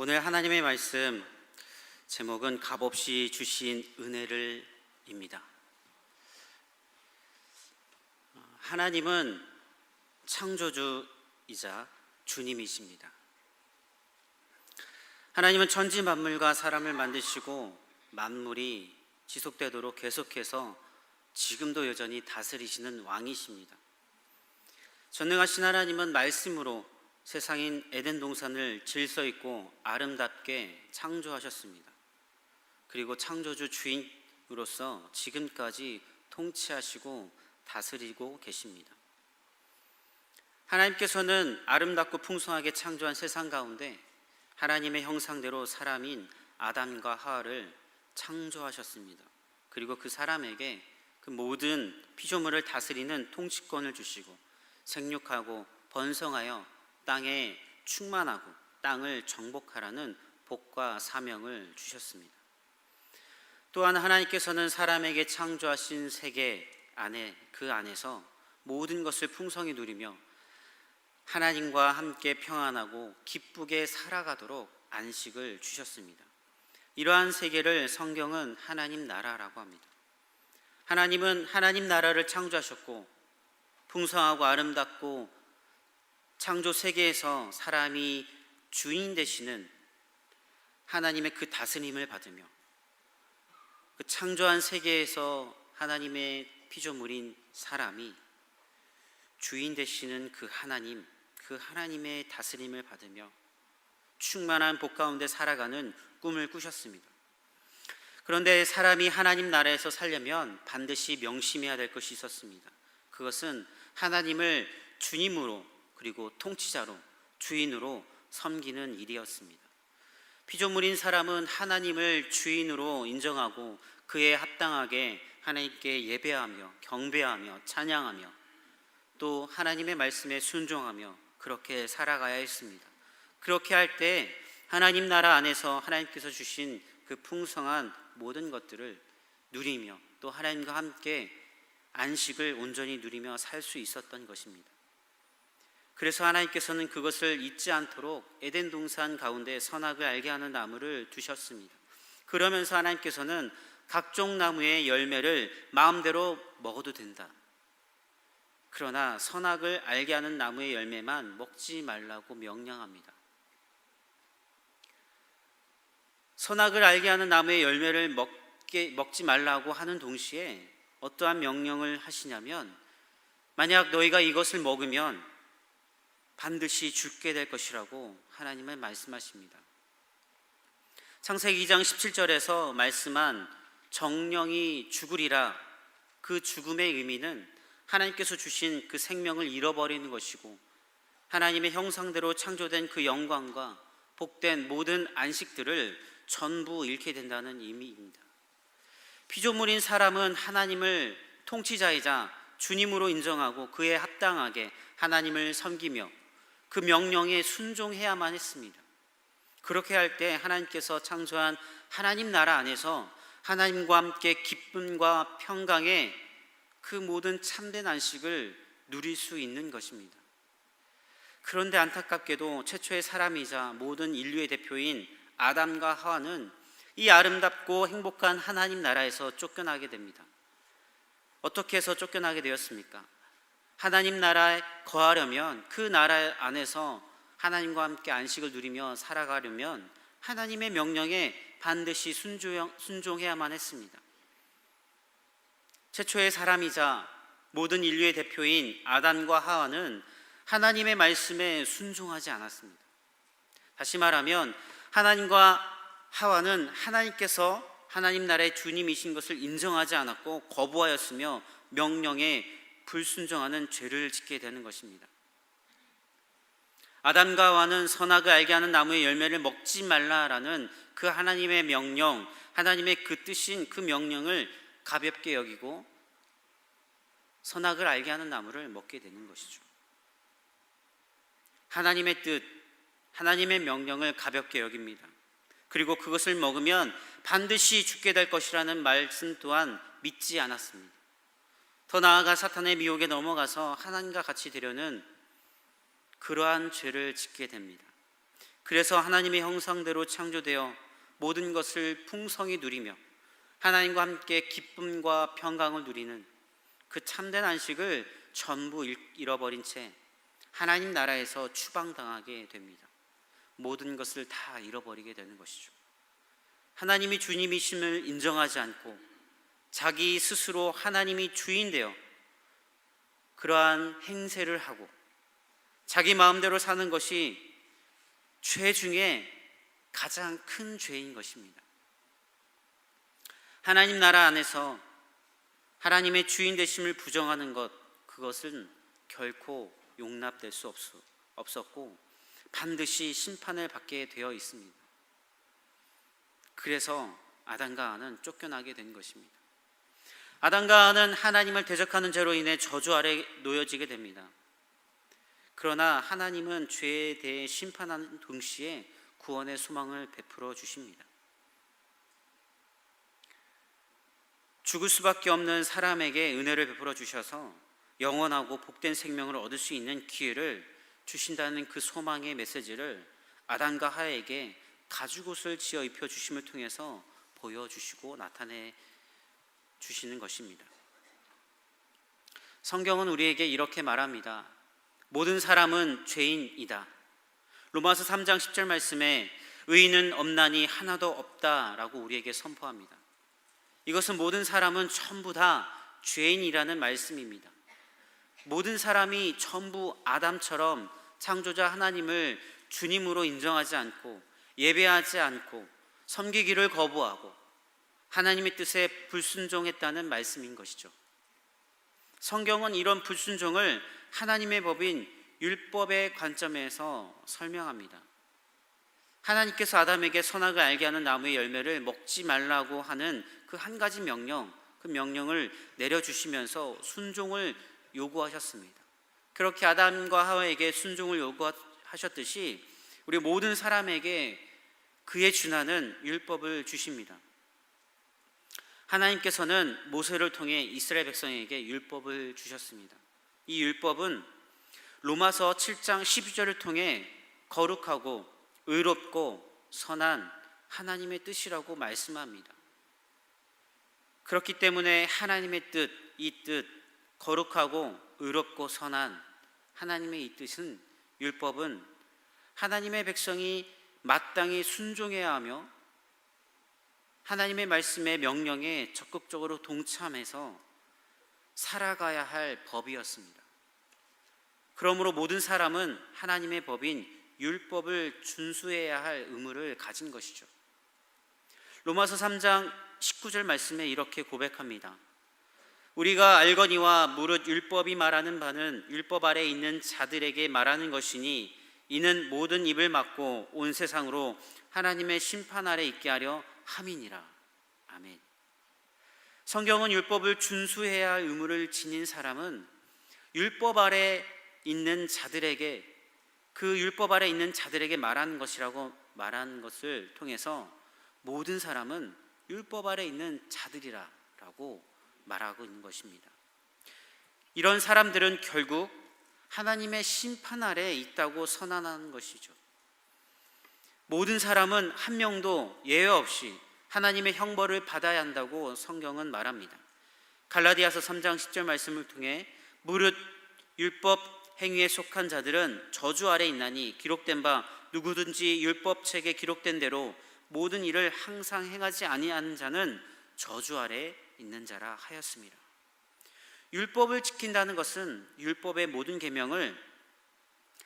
오늘 하나님의 말씀 제목은 값없이 주신 은혜를입니다. 하나님은 창조주이자 주님이십니다. 하나님은 천지 만물과 사람을 만드시고 만물이 지속되도록 계속해서 지금도 여전히 다스리시는 왕이십니다. 전능하신 하나님은 말씀으로 세상인 에덴 동산을 질서 있고 아름답게 창조하셨습니다. 그리고 창조주 주인으로서 지금까지 통치하시고 다스리고 계십니다. 하나님께서는 아름답고 풍성하게 창조한 세상 가운데 하나님의 형상대로 사람인 아담과 하와를 창조하셨습니다. 그리고 그 사람에게 그 모든 피조물을 다스리는 통치권을 주시고 생육하고 번성하여 땅에 충만하고 땅을 정복하라는 복과 사명을 주셨습니다. 또한 하나님께서는 사람에게 창조하신 세계 안에 그 안에서 모든 것을 풍성히 누리며 하나님과 함께 평안하고 기쁘게 살아가도록 안식을 주셨습니다. 이러한 세계를 성경은 하나님 나라라고 합니다. 하나님은 하나님 나라를 창조하셨고 풍성하고 아름답고 창조 세계에서 사람이 주인 되시는 하나님의 그 다스림을 받으며 그 창조한 세계에서 하나님의 피조물인 사람이 주인 되시는 그 하나님의 다스림을 받으며 충만한 복 가운데 살아가는 꿈을 꾸셨습니다. 그런데 사람이 하나님 나라에서 살려면 반드시 명심해야 될 것이 있었습니다. 그것은 하나님을 주님으로 그리고 통치자로 주인으로 섬기는 일이었습니다. 피조물인 사람은 하나님을 주인으로 인정하고 그에 합당하게 하나님께 예배하며 경배하며 찬양하며 또 하나님의 말씀에 순종하며 그렇게 살아가야 했습니다. 그렇게 할 때 하나님 나라 안에서 하나님께서 주신 그 풍성한 모든 것들을 누리며 또 하나님과 함께 안식을 온전히 누리며 살 수 있었던 것입니다. 그래서 하나님께서는 그것을 잊지 않도록 에덴 동산 가운데 선악을 알게 하는 나무를 두셨습니다. 그러면서 하나님께서는 각종 나무의 열매를 마음대로 먹어도 된다. 그러나 선악을 알게 하는 나무의 열매만 먹지 말라고 명령합니다. 선악을 알게 하는 나무의 열매를 먹지 말라고 하는 동시에 어떠한 명령을 하시냐면 만약 너희가 이것을 먹으면 반드시 죽게 될 것이라고 하나님은 말씀하십니다. 창세기 2장 17절에서 말씀한 정령이 죽으리라, 그 죽음의 의미는 하나님께서 주신 그 생명을 잃어버리는 것이고 하나님의 형상대로 창조된 그 영광과 복된 모든 안식들을 전부 잃게 된다는 의미입니다. 피조물인 사람은 하나님을 통치자이자 주님으로 인정하고 그에 합당하게 하나님을 섬기며 그 명령에 순종해야만 했습니다. 그렇게 할 때 하나님께서 창조한 하나님 나라 안에서 하나님과 함께 기쁨과 평강의 그 모든 참된 안식을 누릴 수 있는 것입니다. 그런데 안타깝게도 최초의 사람이자 모든 인류의 대표인 아담과 하와는 이 아름답고 행복한 하나님 나라에서 쫓겨나게 됩니다. 어떻게 해서 쫓겨나게 되었습니까? 하나님 나라에 거하려면 그 나라 안에서 하나님과 함께 안식을 누리며 살아가려면 하나님의 명령에 반드시 순종해야만 했습니다. 최초의 사람이자 모든 인류의 대표인 아담과 하와는 하나님의 말씀에 순종하지 않았습니다. 다시 말하면 하나님과 하와는 하나님께서 하나님 나라의 주님이신 것을 인정하지 않았고 거부하였으며 명령에 불순종하는 죄를 짓게 되는 것입니다. 아담과 하와는 선악을 알게 하는 나무의 열매를 먹지 말라라는 그 하나님의 명령, 하나님의 그 뜻인 그 명령을 가볍게 여기고 선악을 알게 하는 나무를 먹게 되는 것이죠. 하나님의 뜻, 하나님의 명령을 가볍게 여깁니다. 그리고 그것을 먹으면 반드시 죽게 될 것이라는 말씀 또한 믿지 않았습니다. 더 나아가 사탄의 미혹에 넘어가서 하나님과 같이 되려는 그러한 죄를 짓게 됩니다. 그래서 하나님의 형상대로 창조되어 모든 것을 풍성히 누리며 하나님과 함께 기쁨과 평강을 누리는 그 참된 안식을 전부 잃어버린 채 하나님 나라에서 추방당하게 됩니다. 모든 것을 다 잃어버리게 되는 것이죠. 하나님이 주님이심을 인정하지 않고 자기 스스로 하나님이 주인 되어 그러한 행세를 하고 자기 마음대로 사는 것이 죄 중에 가장 큰 죄인 것입니다. 하나님 나라 안에서 하나님의 주인 되심을 부정하는 것, 그것은 결코 용납될 수 없었고 반드시 심판을 받게 되어 있습니다. 그래서 아담과 하와는 쫓겨나게 된 것입니다. 아담과 하와는 하나님을 대적하는 죄로 인해 저주 아래 놓여지게 됩니다. 그러나 하나님은 죄에 대해 심판하는 동시에 구원의 소망을 베풀어 주십니다. 죽을 수밖에 없는 사람에게 은혜를 베풀어 주셔서 영원하고 복된 생명을 얻을 수 있는 기회를 주신다는 그 소망의 메시지를 아담과 하와에게 가죽옷을 지어 입혀 주심을 통해서 보여주시고 나타내 주시는 것입니다. 성경은 우리에게 이렇게 말합니다. 모든 사람은 죄인이다. 로마서 3장 10절 말씀에 의인은 없나니 하나도 없다라고 우리에게 선포합니다. 이것은 모든 사람은 전부 다 죄인이라는 말씀입니다. 모든 사람이 전부 아담처럼 창조자 하나님을 주님으로 인정하지 않고 예배하지 않고 섬기기를 거부하고 하나님의 뜻에 불순종했다는 말씀인 것이죠. 성경은 이런 불순종을 하나님의 법인 율법의 관점에서 설명합니다. 하나님께서 아담에게 선악을 알게 하는 나무의 열매를 먹지 말라고 하는 그 한 가지 명령, 그 명령을 내려주시면서 순종을 요구하셨습니다. 그렇게 아담과 하와에게 순종을 요구하셨듯이 우리 모든 사람에게 그의 준하는 율법을 주십니다. 하나님께서는 모세를 통해 이스라엘 백성에게 율법을 주셨습니다. 이 율법은 로마서 7장 12절을 통해 거룩하고 의롭고 선한 하나님의 뜻이라고 말씀합니다. 그렇기 때문에 하나님의 뜻, 이 뜻, 거룩하고 의롭고 선한 하나님의 이 뜻은, 율법은 하나님의 백성이 마땅히 순종해야 하며 하나님의 말씀의 명령에 적극적으로 동참해서 살아가야 할 법이었습니다. 그러므로 모든 사람은 하나님의 법인 율법을 준수해야 할 의무를 가진 것이죠. 로마서 3장 19절 말씀에 이렇게 고백합니다. 우리가 알거니와 무릇 율법이 말하는 바는 율법 아래 있는 자들에게 말하는 것이니 이는 모든 입을 막고 온 세상으로 하나님의 심판 아래 있게 하려 함이니라. 아멘. 성경은 율법을 준수해야 할 의무를 지닌 사람은 율법 아래 있는 자들에게, 그 율법 아래 있는 자들에게 말하는 것이라고 말하는 것을 통해서 모든 사람은 율법 아래 있는 자들이라고 말하고 있는 것입니다. 이런 사람들은 결국 하나님의 심판 아래 있다고 선언하는 것이죠. 모든 사람은 한 명도 예외 없이 하나님의 형벌을 받아야 한다고 성경은 말합니다. 갈라디아서 3장 10절 말씀을 통해 무릇 율법 행위에 속한 자들은 저주 아래 있나니 기록된 바 누구든지 율법책에 기록된 대로 모든 일을 항상 행하지 아니하는 자는 저주 아래 있는 자라 하였습니다. 율법을 지킨다는 것은 율법의 모든 계명을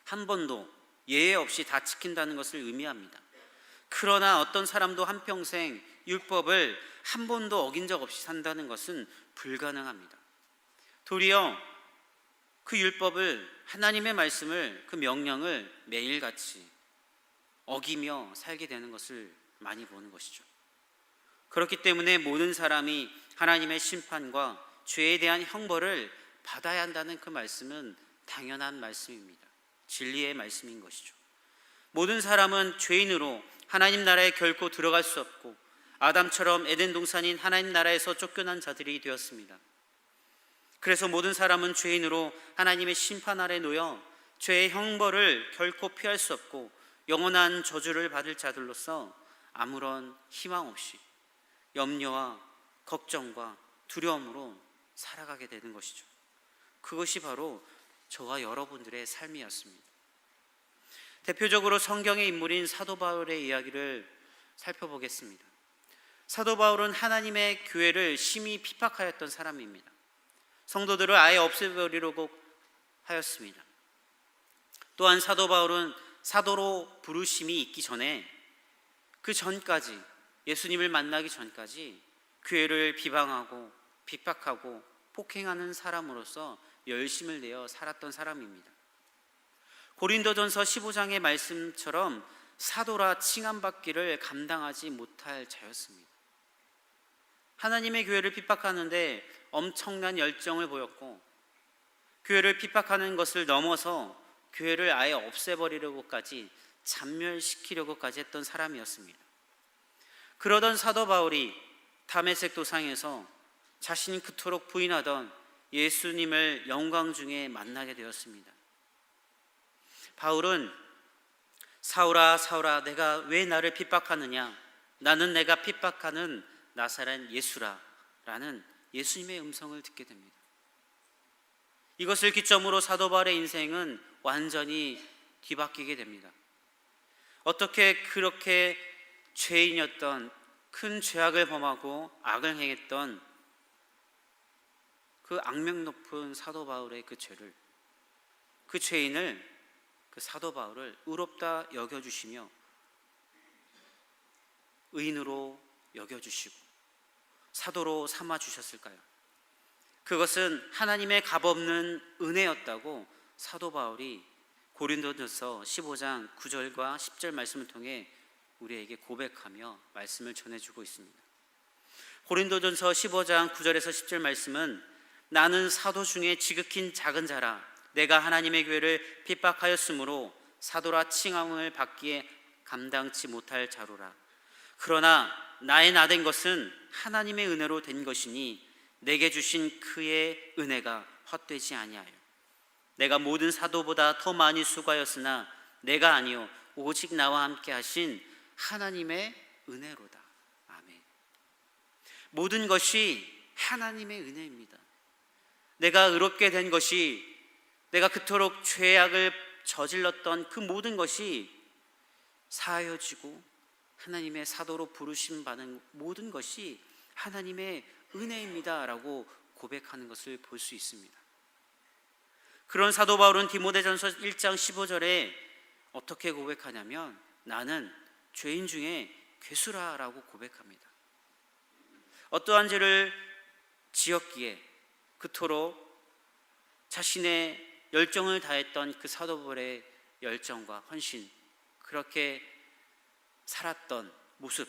한 번도 예외 없이 다 지킨다는 것을 의미합니다. 그러나 어떤 사람도 한평생 율법을 한 번도 어긴 적 없이 산다는 것은 불가능합니다. 도리어 그 율법을, 하나님의 말씀을, 그 명령을 매일같이 어기며 살게 되는 것을 많이 보는 것이죠. 그렇기 때문에 모든 사람이 하나님의 심판과 죄에 대한 형벌을 받아야 한다는 그 말씀은 당연한 말씀입니다. 진리의 말씀인 것이죠. 모든 사람은 죄인으로 하나님 나라에 결코 들어갈 수 없고 아담처럼 에덴 동산인 하나님 나라에서 쫓겨난 자들이 되었습니다. 그래서 모든 사람은 죄인으로 하나님의 심판 아래 놓여 죄의 형벌을 결코 피할 수 없고 영원한 저주를 받을 자들로서 아무런 희망 없이 염려와 걱정과 두려움으로 살아가게 되는 것이죠. 그것이 바로 저와 여러분들의 삶이었습니다. 대표적으로 성경의 인물인 사도 바울의 이야기를 살펴보겠습니다. 사도 바울은 하나님의 교회를 심히 핍박하였던 사람입니다. 성도들을 아예 없애버리려고 하였습니다. 또한 사도 바울은 사도로 부르심이 있기 전에 그 전까지, 예수님을 만나기 전까지 교회를 비방하고 핍박하고 폭행하는 사람으로서 열심을 내어 살았던 사람입니다. 고린도전서 15장의 말씀처럼 사도라 칭함받기를 감당하지 못할 자였습니다. 하나님의 교회를 핍박하는데 엄청난 열정을 보였고, 교회를 핍박하는 것을 넘어서 교회를 아예 없애버리려고까지, 잔멸시키려고까지 했던 사람이었습니다. 그러던 사도 바울이 다메섹 도상에서 자신이 그토록 부인하던 예수님을 영광 중에 만나게 되었습니다. 바울은 사울아 사울아 내가 왜 나를 핍박하느냐, 나는 내가 핍박하는 나사렛 예수라 라는 예수님의 음성을 듣게 됩니다. 이것을 기점으로 사도 바울의 인생은 완전히 뒤바뀌게 됩니다. 어떻게 그렇게 죄인이었던, 큰 죄악을 범하고 악을 행했던 그 악명 높은 사도 바울의 그 죄를, 그 죄인을, 그 사도 바울을 의롭다 여겨주시며 의인으로 여겨주시고 사도로 삼아주셨을까요? 그것은 하나님의 값없는 은혜였다고 사도 바울이 고린도전서 15장 9절과 10절 말씀을 통해 우리에게 고백하며 말씀을 전해주고 있습니다. 고린도전서 15장 9절에서 10절 말씀은 나는 사도 중에 지극히 작은 자라 내가 하나님의 교회를 핍박하였으므로 사도라 칭함을 받기에 감당치 못할 자로라. 그러나 나의 나된 것은 하나님의 은혜로 된 것이니 내게 주신 그의 은혜가 헛되지 아니하여 내가 모든 사도보다 더 많이 수고하였으나 내가 아니요 오직 나와 함께 하신 하나님의 은혜로다. 아멘. 모든 것이 하나님의 은혜입니다. 내가 의롭게 된 것이, 내가 그토록 죄악을 저질렀던 그 모든 것이 사하여지고 하나님의 사도로 부르심 받은 모든 것이 하나님의 은혜입니다 라고 고백하는 것을 볼 수 있습니다. 그런 사도 바울은 디모데전서 1장 15절에 어떻게 고백하냐면 나는 죄인 중에 괴수라 라고 고백합니다. 어떠한 죄를 지었기에 그토록 자신의 열정을 다했던 그 사도 바울의 열정과 헌신, 그렇게 살았던 모습,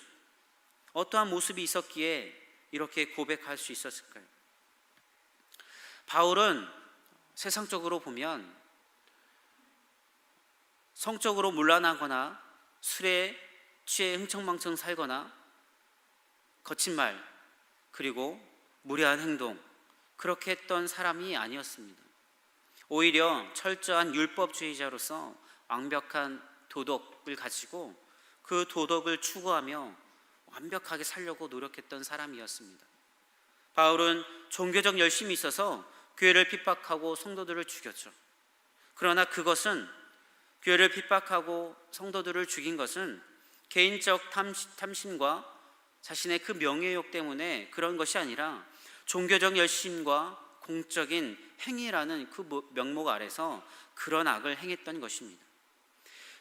어떠한 모습이 있었기에 이렇게 고백할 수 있었을까요? 바울은 세상적으로 보면 성적으로 문란하거나 술에 취해 흥청망청 살거나 거친 말, 그리고 무례한 행동, 그렇게 했던 사람이 아니었습니다. 오히려 철저한 율법주의자로서 완벽한 도덕을 가지고 그 도덕을 추구하며 완벽하게 살려고 노력했던 사람이었습니다. 바울은 종교적 열심이 있어서 교회를 핍박하고 성도들을 죽였죠. 그러나 그것은, 교회를 핍박하고 성도들을 죽인 것은 개인적 탐심과 자신의 그 명예욕 때문에 그런 것이 아니라 종교적 열심과 공적인 행위라는 그 명목 아래서 그런 악을 행했던 것입니다.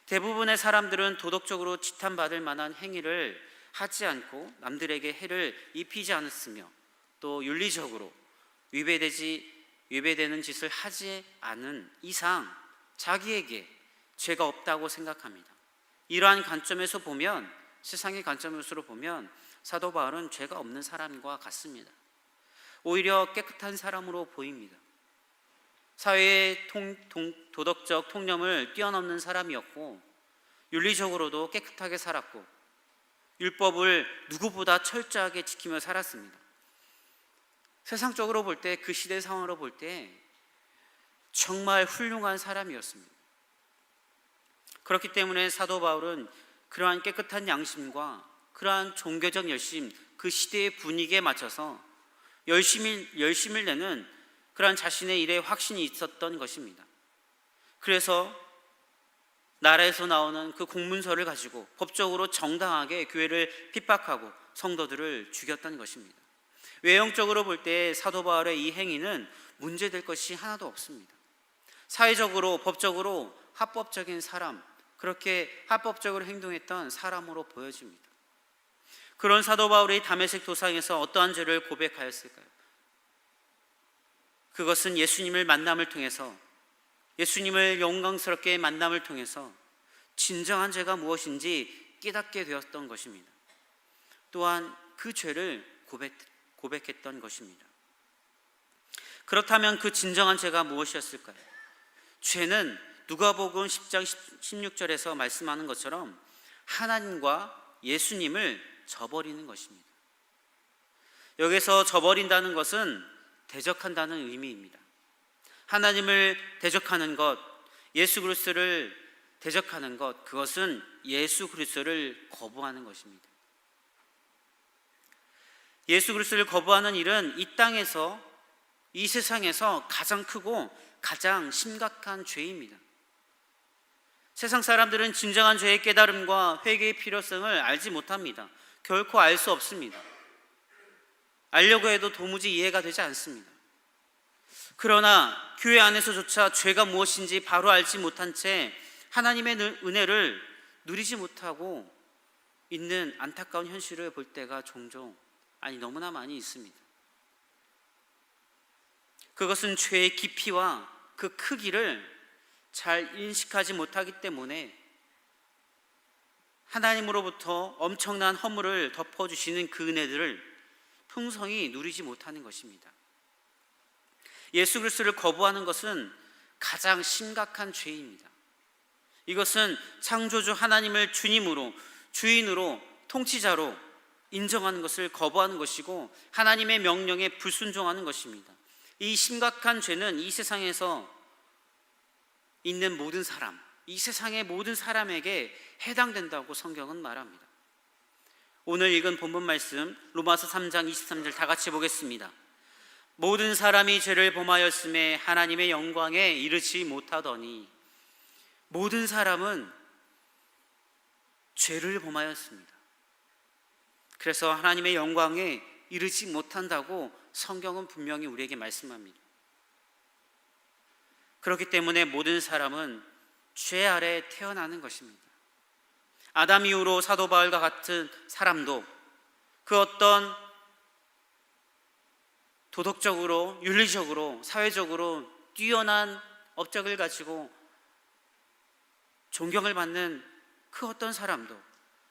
대부분의 사람들은 도덕적으로 지탄받을 만한 행위를 하지 않고 남들에게 해를 입히지 않았으며 또 윤리적으로 위배되는 짓을 하지 않은 이상 자기에게 죄가 없다고 생각합니다. 이러한 관점에서 보면, 세상의 관점으로 보면 사도 바울은 죄가 없는 사람과 같습니다. 오히려 깨끗한 사람으로 보입니다. 사회의 도덕적 통념을 뛰어넘는 사람이었고 윤리적으로도 깨끗하게 살았고 율법을 누구보다 철저하게 지키며 살았습니다. 세상적으로 볼 때, 그 시대 상황으로 볼 때 정말 훌륭한 사람이었습니다. 그렇기 때문에 사도 바울은 그러한 깨끗한 양심과 그러한 종교적 열심, 그 시대의 분위기에 맞춰서 열심을 내는 그러한 자신의 일에 확신이 있었던 것입니다. 그래서 나라에서 나오는 그 공문서를 가지고 법적으로 정당하게 교회를 핍박하고 성도들을 죽였던 것입니다. 외형적으로 볼 때 사도 바울의 이 행위는 문제될 것이 하나도 없습니다. 사회적으로 법적으로 합법적인 사람, 그렇게 합법적으로 행동했던 사람으로 보여집니다. 그런 사도 바울이 다메섹 도상에서 어떠한 죄를 고백하였을까요? 그것은 예수님을 만남을 통해서, 예수님을 영광스럽게 만남을 통해서 진정한 죄가 무엇인지 깨닫게 되었던 것입니다. 또한 그 죄를 고백했던 것입니다. 그렇다면 그 진정한 죄가 무엇이었을까요? 죄는 누가복음 10장 16절에서 말씀하는 것처럼 하나님과 예수님을 저버리는 것입니다. 여기서 저버린다는 것은 대적한다는 의미입니다. 하나님을 대적하는 것, 예수 그리스도를 대적하는 것, 그것은 예수 그리스도를 거부하는 것입니다. 예수 그리스도를 거부하는 일은 이 땅에서, 이 세상에서 가장 크고 가장 심각한 죄입니다. 세상 사람들은 진정한 죄의 깨달음과 회개의 필요성을 알지 못합니다. 결코 알 수 없습니다. 알려고 해도 도무지 이해가 되지 않습니다. 그러나 교회 안에서조차 죄가 무엇인지 바로 알지 못한 채 하나님의 은혜를 누리지 못하고 있는 안타까운 현실을 볼 때가 종종, 너무나 많이 있습니다. 그것은 죄의 깊이와 그 크기를 잘 인식하지 못하기 때문에 하나님으로부터 엄청난 허물을 덮어주시는 그 은혜들을 풍성히 누리지 못하는 것입니다. 예수 그리스도를 거부하는 것은 가장 심각한 죄입니다. 이것은 창조주 하나님을 주님으로, 주인으로, 통치자로 인정하는 것을 거부하는 것이고 하나님의 명령에 불순종하는 것입니다. 이 심각한 죄는 이 세상에서 있는 모든 사람, 이 세상의 모든 사람에게 해당된다고 성경은 말합니다. 오늘 읽은 본문 말씀 로마서 3장 23절 다 같이 보겠습니다. 모든 사람이 죄를 범하였음에 하나님의 영광에 이르지 못하더니, 모든 사람은 죄를 범하였습니다. 그래서 하나님의 영광에 이르지 못한다고 성경은 분명히 우리에게 말씀합니다. 그렇기 때문에 모든 사람은 죄 아래 태어나는 것입니다. 아담 이후로 사도 바울과 같은 사람도 그 어떤 도덕적으로, 윤리적으로, 사회적으로 뛰어난 업적을 가지고 존경을 받는 그 어떤 사람도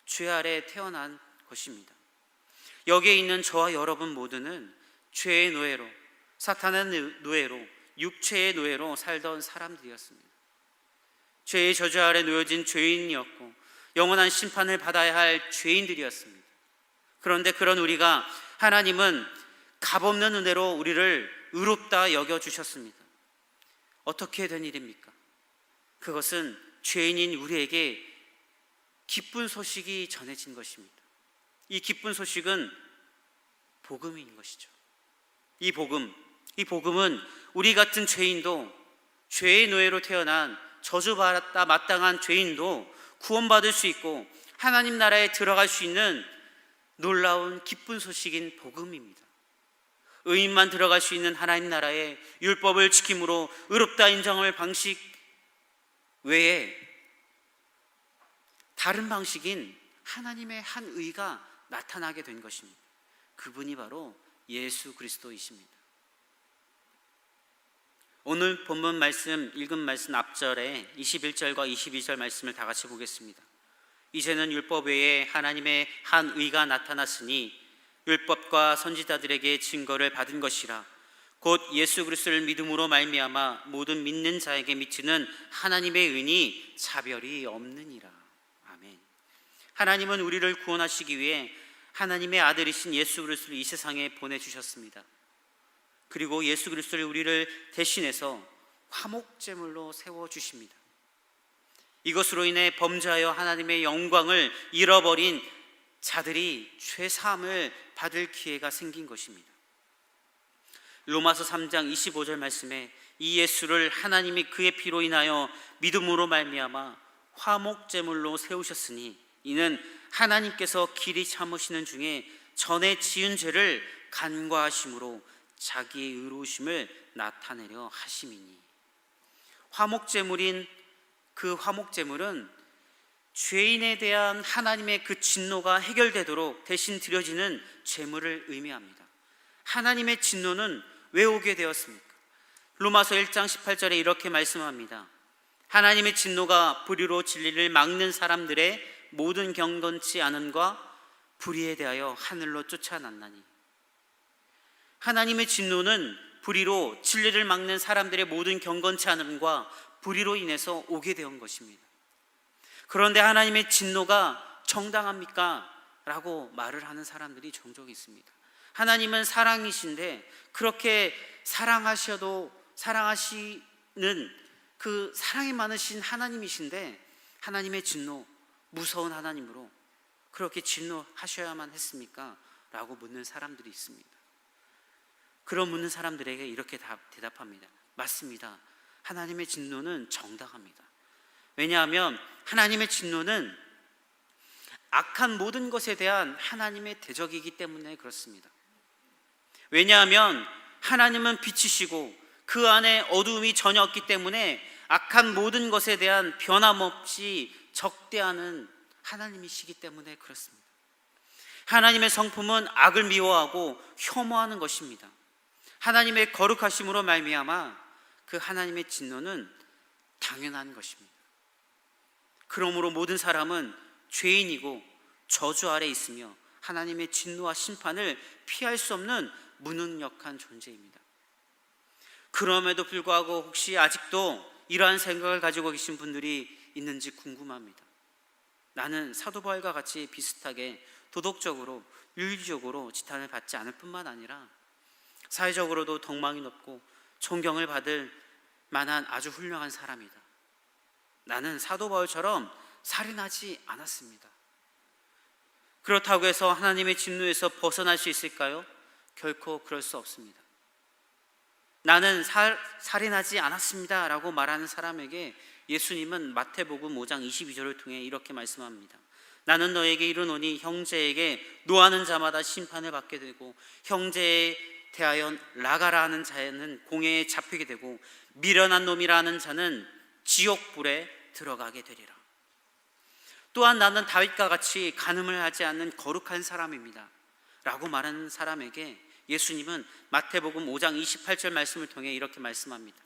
죄 아래 태어난 것입니다. 여기에 있는 저와 여러분 모두는 죄의 노예로, 사탄의 노예로, 육체의 노예로 살던 사람들이었습니다. 죄의 저주 아래 놓여진 죄인이었고 영원한 심판을 받아야 할 죄인들이었습니다. 그런데 그런 우리가 하나님은 값없는 은혜로 우리를 의롭다 여겨주셨습니다. 어떻게 된 일입니까? 그것은 죄인인 우리에게 기쁜 소식이 전해진 것입니다. 이 기쁜 소식은 복음인 것이죠. 이 복음은 우리 같은 죄인도, 죄의 노예로 태어난 저주받았다 마땅한 죄인도 구원받을 수 있고 하나님 나라에 들어갈 수 있는 놀라운 기쁜 소식인 복음입니다. 의인만 들어갈 수 있는 하나님 나라에 율법을 지킴으로 의롭다 인정할 방식 외에 다른 방식인 하나님의 한 의가 나타나게 된 것입니다. 그분이 바로 예수 그리스도이십니다. 오늘 본문 말씀, 읽은 말씀 앞절에 21절과 22절 말씀을 다 같이 보겠습니다. 이제는 율법 외에 하나님의 한 의가 나타났으니 율법과 선지자들에게 증거를 받은 것이라. 곧 예수 그리스도를 믿음으로 말미암아 모든 믿는 자에게 미치는 하나님의 은이 차별이 없느니라. 아멘. 하나님은 우리를 구원하시기 위해 하나님의 아들이신 예수 그리스도를 이 세상에 보내주셨습니다. 그리고 예수 그리스도를 우리를 대신해서 화목제물로 세워주십니다. 이것으로 인해 범죄하여 하나님의 영광을 잃어버린 자들이 죄사함을 받을 기회가 생긴 것입니다. 로마서 3장 25절 말씀에 이 예수를 하나님이 그의 피로 인하여 믿음으로 말미암아 화목제물로 세우셨으니 이는 하나님께서 길이 참으시는 중에 전에 지은 죄를 간과하심으로 자기의 의로우심을 나타내려 하심이니. 화목제물인 그 화목제물은 죄인에 대한 하나님의 그 진노가 해결되도록 대신 드려지는 제물을 의미합니다. 하나님의 진노는 왜 오게 되었습니까? 로마서 1장 18절에 이렇게 말씀합니다. 하나님의 진노가 불의로 진리를 막는 사람들의 모든 경건치 않음과 불의에 대하여 하늘로 쫓아났나니. 하나님의 진노는 불의로 진리를 막는 사람들의 모든 경건치 않음과 불의로 인해서 오게 된 것입니다. 그런데 하나님의 진노가 정당합니까? 라고 말을 하는 사람들이 종종 있습니다. 하나님은 사랑이신데 그렇게 사랑하시는 그 사랑이 많으신 하나님이신데 하나님의 진노, 무서운 하나님으로 그렇게 진노하셔야만 했습니까? 라고 묻는 사람들이 있습니다. 그런 묻는 사람들에게 이렇게 대답합니다. 맞습니다. 하나님의 진노는 정당합니다. 왜냐하면 하나님의 진노는 악한 모든 것에 대한 하나님의 대적이기 때문에 그렇습니다. 왜냐하면 하나님은 빛이시고 그 안에 어두움이 전혀 없기 때문에 악한 모든 것에 대한 변함없이 적대하는 하나님이시기 때문에 그렇습니다. 하나님의 성품은 악을 미워하고 혐오하는 것입니다. 하나님의 거룩하심으로 말미암아 그 하나님의 진노는 당연한 것입니다. 그러므로 모든 사람은 죄인이고 저주 아래 있으며 하나님의 진노와 심판을 피할 수 없는 무능력한 존재입니다. 그럼에도 불구하고 혹시 아직도 이러한 생각을 가지고 계신 분들이 있는지 궁금합니다. 나는 사도 바울과 같이 비슷하게 도덕적으로 윤리적으로 지탄을 받지 않을 뿐만 아니라 사회적으로도 덕망이 높고 존경을 받을 만한 아주 훌륭한 사람이다. 나는 사도 바울처럼 살인하지 않았습니다. 그렇다고 해서 하나님의 진노에서 벗어날 수 있을까요? 결코 그럴 수 없습니다. 나는 살인하지 않았습니다 라고 말하는 사람에게 예수님은 마태복음 5장 22절을 통해 이렇게 말씀합니다. 나는 너에게 이르노니 형제에게 노하는 자마다 심판을 받게 되고 형제에 대하여 나가라 하는 자는 공회에 잡히게 되고 미련한 놈이라 하는 자는 지옥불에 들어가게 되리라. 또한 나는 다윗과 같이 간음을 하지 않는 거룩한 사람입니다 라고 말하는 사람에게 예수님은 마태복음 5장 28절 말씀을 통해 이렇게 말씀합니다.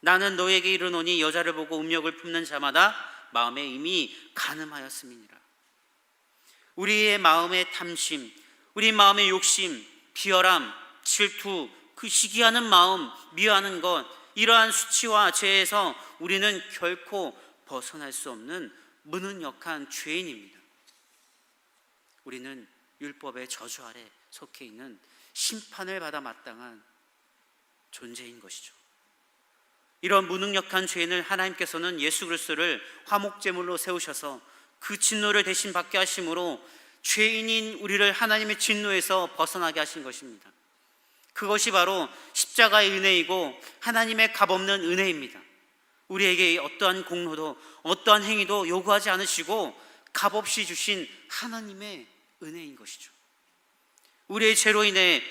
나는 너에게 이르노니 여자를 보고 음욕을 품는 자마다 마음에 이미 간음하였음이니라. 우리의 마음의 탐심, 우리 마음의 욕심, 비열함, 질투, 그 시기하는 마음, 미워하는 것, 이러한 수치와 죄에서 우리는 결코 벗어날 수 없는 무능력한 죄인입니다. 우리는 율법의 저주 아래 속해 있는 심판을 받아 마땅한 존재인 것이죠. 이런 무능력한 죄인을 하나님께서는 예수 그리스도를 화목제물로 세우셔서 그 진노를 대신 받게 하심으로 죄인인 우리를 하나님의 진노에서 벗어나게 하신 것입니다. 그것이 바로 십자가의 은혜이고 하나님의 값없는 은혜입니다. 우리에게 어떠한 공로도 어떠한 행위도 요구하지 않으시고 값없이 주신 하나님의 은혜인 것이죠. 우리의 죄로 인해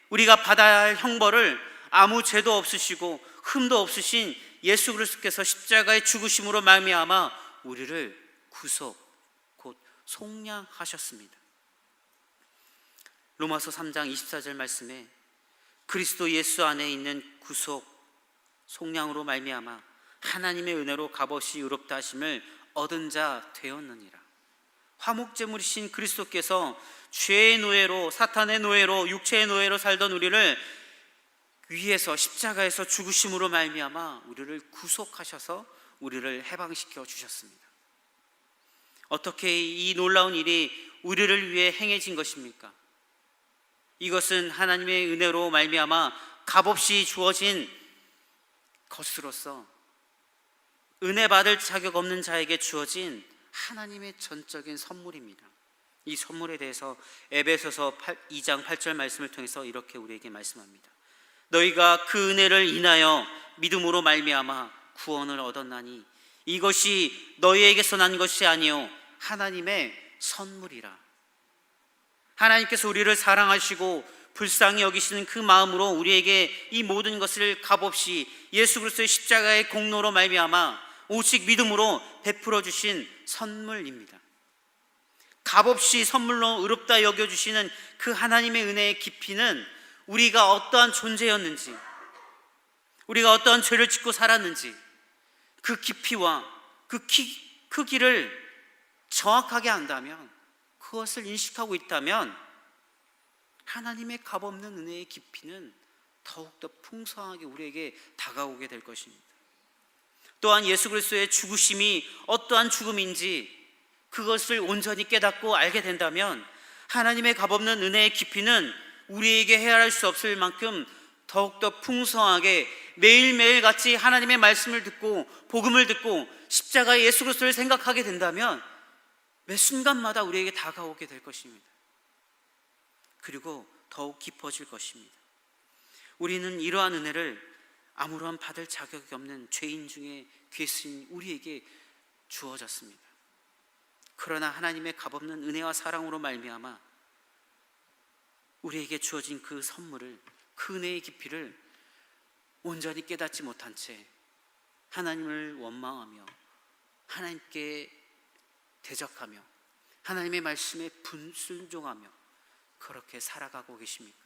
우리가 받아야 할 형벌을 아무 죄도 없으시고 흠도 없으신 예수 그리스도께서 십자가의 죽으심으로 말미암아 우리를 구속 곧 속량하셨습니다. 로마서 3장 24절 말씀에 그리스도 예수 안에 있는 구속 속량으로 말미암아 하나님의 은혜로 값없이 의롭다 하심을 얻은 자 되었느니라. 화목제물이신 그리스도께서 죄의 노예로, 사탄의 노예로, 육체의 노예로 살던 우리를 위에서 십자가에서 죽으심으로 말미암아 우리를 구속하셔서 우리를 해방시켜 주셨습니다. 어떻게 이 놀라운 일이 우리를 위해 행해진 것입니까? 이것은 하나님의 은혜로 말미암아 값없이 주어진 것으로서 은혜 받을 자격 없는 자에게 주어진 하나님의 전적인 선물입니다. 이 선물에 대해서 에베소서 2장 8절 말씀을 통해서 이렇게 우리에게 말씀합니다. 너희가 그 은혜를 인하여 믿음으로 말미암아 구원을 얻었나니 이것이 너희에게서 난 것이 아니요 하나님의 선물이라. 하나님께서 우리를 사랑하시고 불쌍히 여기시는 그 마음으로 우리에게 이 모든 것을 값없이 예수 그리스도의 십자가의 공로로 말미암아 오직 믿음으로 베풀어 주신 선물입니다. 값없이 선물로 의롭다 여겨주시는 그 하나님의 은혜의 깊이는 우리가 어떠한 존재였는지, 우리가 어떠한 죄를 짓고 살았는지 그 깊이와 그 크기를 정확하게 안다면, 그것을 인식하고 있다면 하나님의 값없는 은혜의 깊이는 더욱더 풍성하게 우리에게 다가오게 될 것입니다. 또한 예수 그리스도의 죽으심이 어떠한 죽음인지 그것을 온전히 깨닫고 알게 된다면 하나님의 값없는 은혜의 깊이는 우리에게 헤아릴 수 없을 만큼 더욱더 풍성하게 매일매일 같이 하나님의 말씀을 듣고 복음을 듣고 십자가의 예수 그리스도를 생각하게 된다면 매 순간마다 우리에게 다가오게 될 것입니다. 그리고 더욱 깊어질 것입니다. 우리는 이러한 은혜를 아무런 받을 자격이 없는 죄인 중에 괴수인 우리에게 주어졌습니다. 그러나 하나님의 값없는 은혜와 사랑으로 말미암아 우리에게 주어진 그 선물을, 그 은혜의 깊이를 온전히 깨닫지 못한 채 하나님을 원망하며 하나님께 대적하며 하나님의 말씀에 불순종하며 그렇게 살아가고 계십니까?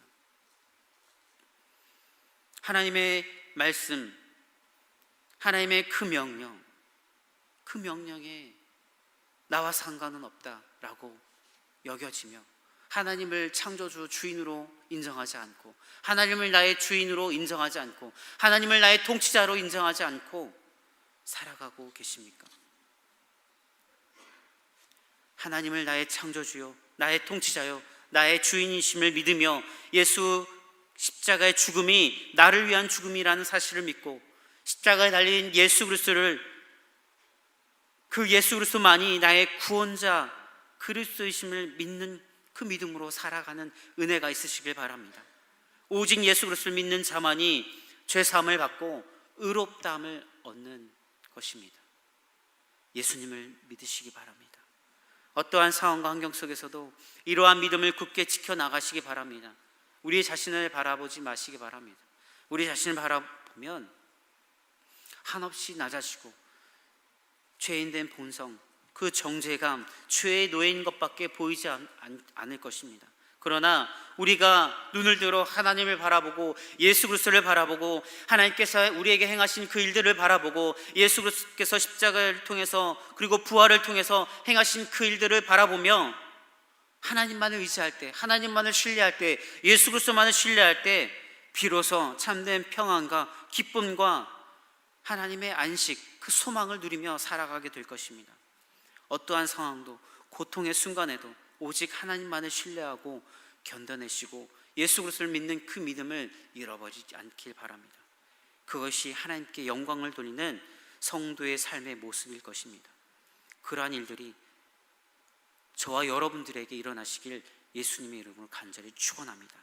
하나님의 말씀, 하나님의 그 명령에 나와 상관은 없다라고 여겨지며 하나님을 창조주 주인으로 인정하지 않고 하나님을 나의 주인으로 인정하지 않고 하나님을 나의 통치자로 인정하지 않고 살아가고 계십니까? 하나님을 나의 창조주요, 나의 통치자요, 나의 주인이심을 믿으며 예수 십자가의 죽음이 나를 위한 죽음이라는 사실을 믿고 십자가에 달린 예수 그리스도를, 그 예수 그리스도만이 나의 구원자 그리스도이심을 믿는 그 믿음으로 살아가는 은혜가 있으시길 바랍니다. 오직 예수 그리스도를 믿는 자만이 죄사함을 받고 의롭다함을 얻는 것입니다. 예수님을 믿으시기 바랍니다. 어떠한 상황과 환경 속에서도 이러한 믿음을 굳게 지켜나가시기 바랍니다. 우리 자신을 바라보지 마시기 바랍니다. 우리 자신을 바라보면 한없이 낮아지고 죄인된 본성, 그 정죄감, 죄의 노예인 것밖에 보이지 않을 것입니다. 그러나 우리가 눈을 들어 하나님을 바라보고 예수 그리스도를 바라보고 하나님께서 우리에게 행하신 그 일들을 바라보고 예수 그리스도께서 십자가를 통해서 그리고 부활을 통해서 행하신 그 일들을 바라보며 하나님만을 의지할 때, 하나님만을 신뢰할 때, 예수 그리스도만을 신뢰할 때 비로소 참된 평안과 기쁨과 하나님의 안식, 그 소망을 누리며 살아가게 될 것입니다. 어떠한 상황도, 고통의 순간에도 오직 하나님만을 신뢰하고 견뎌내시고 예수 그리스도를 믿는 그 믿음을 잃어버리지 않길 바랍니다. 그것이 하나님께 영광을 돌리는 성도의 삶의 모습일 것입니다. 그러한 일들이 저와 여러분들에게 일어나시길 예수님의 이름으로 간절히 축원합니다.